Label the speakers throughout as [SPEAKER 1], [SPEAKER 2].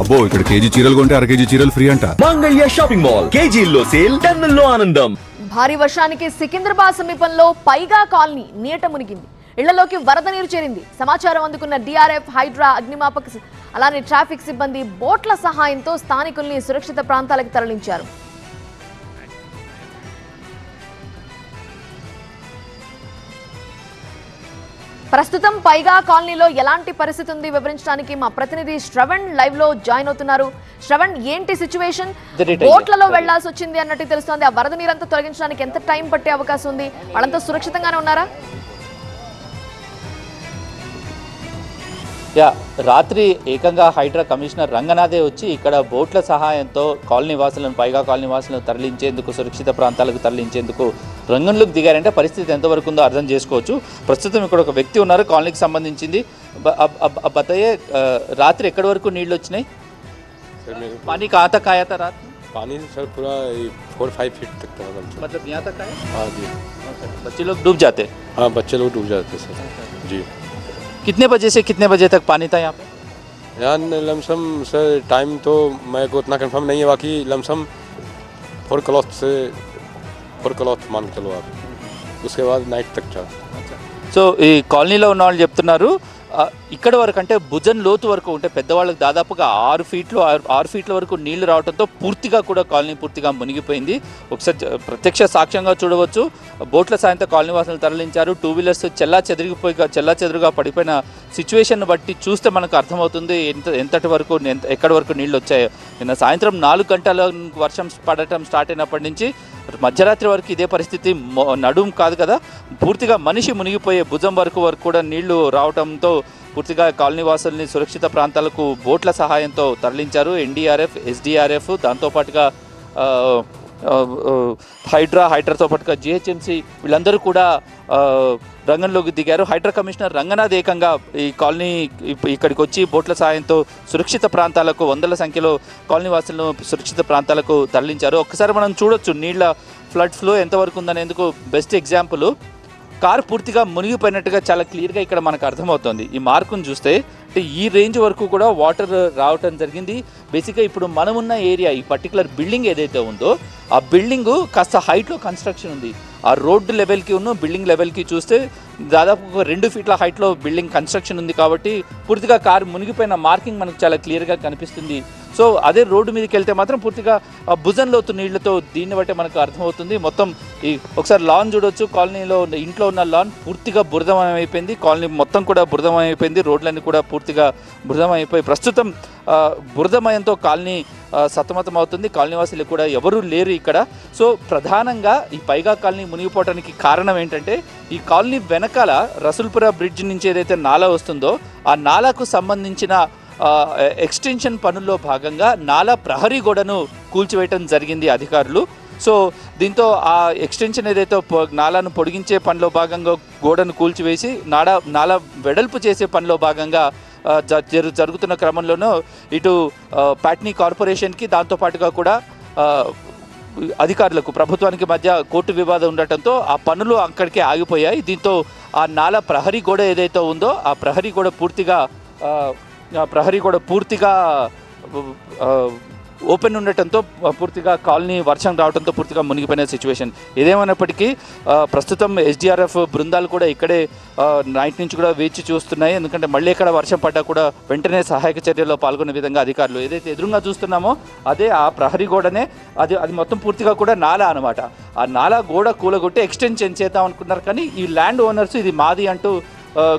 [SPEAKER 1] అబ్బో ఇక్కడ కేజీ చీరలు కొంటే అర కేజీ చీరలు ఫ్రీ అంట.
[SPEAKER 2] మంగళ్య షాపింగ్ మాల్ కేజీల్లో సేల్, టన్నుల్లో ఆనందం.
[SPEAKER 3] భారీ వర్షానికి సికింద్రాబాద్ సమీపంలో పైగా కాలనీ నీట మునిగింది. ఇళ్లలోకి వరద నీరు చేరింది. సమాచారం అందుకున్న డిఆర్ఎఫ్, హైడ్రా, అగ్నిమాపక అలానే ట్రాఫిక్ సిబ్బంది బోట్ల సహాయంతో స్థానికుల్ని సురక్షిత ప్రాంతాలకు తరలించారు. ప్రస్తుతం పైగా కాలనీలో ఎలాంటి పరిస్థితి ఉంది వివరించడానికి మా ప్రతినిధి శ్రవణ్ లైవ్ లో జాయిన్ అవుతున్నారు. శ్రవణ్, ఏంటి సిచ్యువేషన్? బోట్లలో వెళ్లాల్సి వచ్చింది అన్నట్టు తెలుస్తోంది. ఆ వరద నీరంతా తొలగించడానికి ఎంత టైం పట్టే అవకాశం ఉంది? వాళ్ళంతా సురక్షితంగానే ఉన్నారా?
[SPEAKER 4] రాత్రి ఏకంగా హైడ్రా కమిషనర్ రంగనాథే వచ్చి ఇక్కడ బోట్ల సహాయంతో పైగా కాలనీ వాసులను తరలించేందుకు, సురక్షిత ప్రాంతాలకు తరలించేందుకు రంగంలోకి దిగారంటే పరిస్థితి ఎంతవరకు ఉందో అర్థం చేసుకోవచ్చు. ప్రస్తుతం ఇక్కడ ఒక వ్యక్తి ఉన్నారు, కాలనీకి సంబంధించింది. బతయే రాత్రి ఎక్కడి వరకు నీళ్ళు వచ్చినాయి? पानी कहाँ तक आया था रात में?
[SPEAKER 5] पानी सर पूरा 4-5 फीट तक था.
[SPEAKER 4] मतलब यहाँ तक आया?
[SPEAKER 5] हाँ जी.
[SPEAKER 4] बच्चे लोग डूब जाते?
[SPEAKER 5] हाँ, बच्चे लोग डूब जाते सर जी.
[SPEAKER 4] कितने बजे से कितने बजे तक पानी था यहाँ पे?
[SPEAKER 5] यहाँ लमसम सर टाइम तो मेरे को उतना कंफर्म नहीं है, बाकी लमसम 4 क्लॉथ मान के चलो आप. उसके बाद नाइट तक था.
[SPEAKER 4] సో ఈ కాలనీలో ఉన్న వాళ్ళు చెప్తున్నారు ఇక్కడ వరకు అంటే భుజం లోతు వరకు ఉంటే పెద్దవాళ్ళకి దాదాపుగా 6 ఫీట్ల వరకు నీళ్లు రావడంతో పూర్తిగా కూడా కాలనీ పూర్తిగా మునిగిపోయింది. ఒకసారి ప్రత్యక్ష సాక్ష్యంగా చూడవచ్చు. బోట్ల సాయంతో కాలనీ వాసులు తరలించారు. 2 వీలర్స్ చెల్లా చెదురుగా పడిపోయిన సిచ్యువేషన్ బట్టి చూస్తే మనకు అర్థమవుతుంది ఎక్కడి వరకు నీళ్ళు వచ్చాయో. నిన్న సాయంత్రం 4 గంటల వర్షం పడటం స్టార్ట్ అయినప్పటి నుంచి మధ్యరాత్రి వరకు ఇదే పరిస్థితి. నడుము కాదు కదా, పూర్తిగా మనిషి మునిగిపోయే భుజం వరకు కూడా నీళ్లు రావడంతో పూర్తిగా కాలనీ వాసుల్ని సురక్షిత ప్రాంతాలకు బోట్ల సహాయంతో తరలించారు. ఎన్డీఆర్ఎఫ్, ఎస్డీఆర్ఎఫ్, దాంతోపాటుగా హైడ్రాతో పాటుగా జిహెచ్ఎంసీ వీళ్ళందరూ కూడా రంగంలోకి దిగారు. హైడ్రా కమిషనర్ రంగనాథ్ ఏకంగా ఈ కాలనీ ఇక్కడికి వచ్చి బోట్ల సాయంతో సురక్షిత ప్రాంతాలకు, వందల సంఖ్యలో కాలనీ వాసులను సురక్షిత ప్రాంతాలకు తరలించారు. ఒక్కసారి మనం చూడొచ్చు నీళ్ల ఫ్లడ్ ఫ్లో ఎంతవరకు ఉందనేందుకు బెస్ట్ ఎగ్జాంపుల్. కారు పూర్తిగా మునిగిపోయినట్టుగా చాలా క్లియర్గా ఇక్కడ మనకు అర్థమవుతుంది. ఈ మార్కును చూస్తే అంటే ఈ రేంజ్ వరకు కూడా వాటర్ రావటం జరిగింది. బేసిక్గా ఇప్పుడు మనమున్న ఏరియా, ఈ పర్టికులర్ బిల్డింగ్ ఏదైతే ఉందో ఆ బిల్డింగు కాస్త హైట్లో కన్స్ట్రక్షన్ ఉంది. ఆ రోడ్డు లెవెల్కి బిల్డింగ్ లెవెల్కి చూస్తే దాదాపు 2 ఫీట్ల హైట్లో బిల్డింగ్ కన్స్ట్రక్షన్ ఉంది కాబట్టి పూర్తిగా కారు మునిగిపోయిన మార్కింగ్ మనకు చాలా క్లియర్గా కనిపిస్తుంది. సో అదే రోడ్డు మీదకి వెళ్తే మాత్రం పూర్తిగా భుజంలోతు నీళ్లతో దీన్ని బట్టి మనకు అర్థమవుతుంది. మొత్తం ఈ ఒకసారి లాన్ చూడొచ్చు. కాలనీలో ఇంట్లో ఉన్న లాన్ పూర్తిగా బురదమయమైపోయింది. కాలనీ మొత్తం కూడా బురదమయమైపోయింది. రోడ్లన్నీ కూడా పూర్తిగా బురదమైపోయి ప్రస్తుతం బురదమయంతో కాలనీ సతమతం అవుతుంది. కాలనీవాసులు కూడా ఎవరూ లేరు ఇక్కడ. సో ప్రధానంగా ఈ పైగా కాలనీ మునిగిపోవడానికి కారణం ఏంటంటే ఈ కాలనీ వెనకాల రసూల్పుర బ్రిడ్జ్ నుంచి ఏదైతే నాలా వస్తుందో ఆ నాలాకు సంబంధించిన ఎక్స్టెన్షన్ పనుల్లో భాగంగా నాలా ప్రహరీ గోడను కూల్చివేయటం జరిగింది అధికారులు. సో దీంతో ఆ ఎక్స్టెన్షన్ ఏదైతే నాలాను పొడిగించే పనిలో భాగంగా గోడను కూల్చివేసి నాలా వెడల్పు చేసే పనిలో భాగంగా జరుగుతున్న క్రమంలోనూ ఇటు ప్యాట్నీ కార్పొరేషన్కి దాంతోపాటుగా కూడా అధికారులకు, ప్రభుత్వానికి మధ్య కోర్టు వివాదం ఉండటంతో ఆ పనులు అక్కడికే ఆగిపోయాయి. దీంతో ఆ నాలా ప్రహరీ గోడ ఏదైతే ఉందో ఆ ప్రహరీ గోడ పూర్తిగా ఓపెన్ ఉండటంతో పూర్తిగా కాలనీ వర్షం రావడంతో పూర్తిగా మునిగిపోయిన సిచ్యువేషన్. ఏదేమైనప్పటికీ ప్రస్తుతం ఎస్డీఆర్ఎఫ్ బృందాలు కూడా ఇక్కడే నైట్ నుంచి కూడా వేచి చూస్తున్నాయి. ఎందుకంటే మళ్ళీ ఎక్కడ వర్షం పడ్డా కూడా వెంటనే సహాయక చర్యల్లో పాల్గొనే విధంగా అధికారులు ఏదైతే ఎదురుగా చూస్తున్నామో అదే ఆ ప్రహరీ గోడనే, అది మొత్తం పూర్తిగా కూడా నాలా అనమాట. ఆ నాలా గోడ కూలగొట్టి ఎక్స్టెన్షన్ చేద్దాం అనుకున్నారు. కానీ ఈ ల్యాండ్ ఓనర్స్ ఇది మాది అంటూ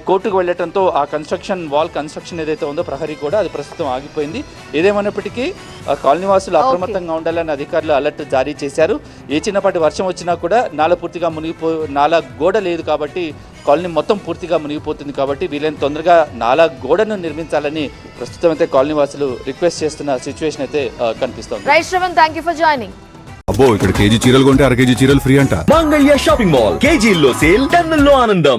[SPEAKER 4] కోర్టుకు వెళ్ళటంతో ఆ వాల్ కన్స్ట్రక్షన్ ఏదైతే ఉందో ప్రహరీ కూడా అది ప్రస్తుతం ఆగిపోయింది. ఏదేమైనప్పటికీ కాలనీవాసులు అప్రమత్తంగా ఉండాలని అధికారులు అలర్ట్ జారీ చేశారు. ఏ చిన్నపాటి వర్షం వచ్చినా కూడా నాలా గోడ లేదు కాబట్టి కాలనీ మొత్తం పూర్తిగా మునిగిపోతుంది కాబట్టి వీలైన తొందరగా నాలా గోడను నిర్మించాలని ప్రస్తుతం అయితే కాలనీవాసులు రిక్వెస్ట్ చేస్తున్న సిచ్యువేషన్ అయితే కనిపిస్తోంది.
[SPEAKER 1] అబ్బో ఇక్కడ కేజీ చీరలు కొంటే అర కేజీ చీరలు ఫ్రీ అంట.
[SPEAKER 2] మంగళ్య షాపింగ్ మాల్ కేజీల్లో సేల్, టన్నుల్లో ఆనందం.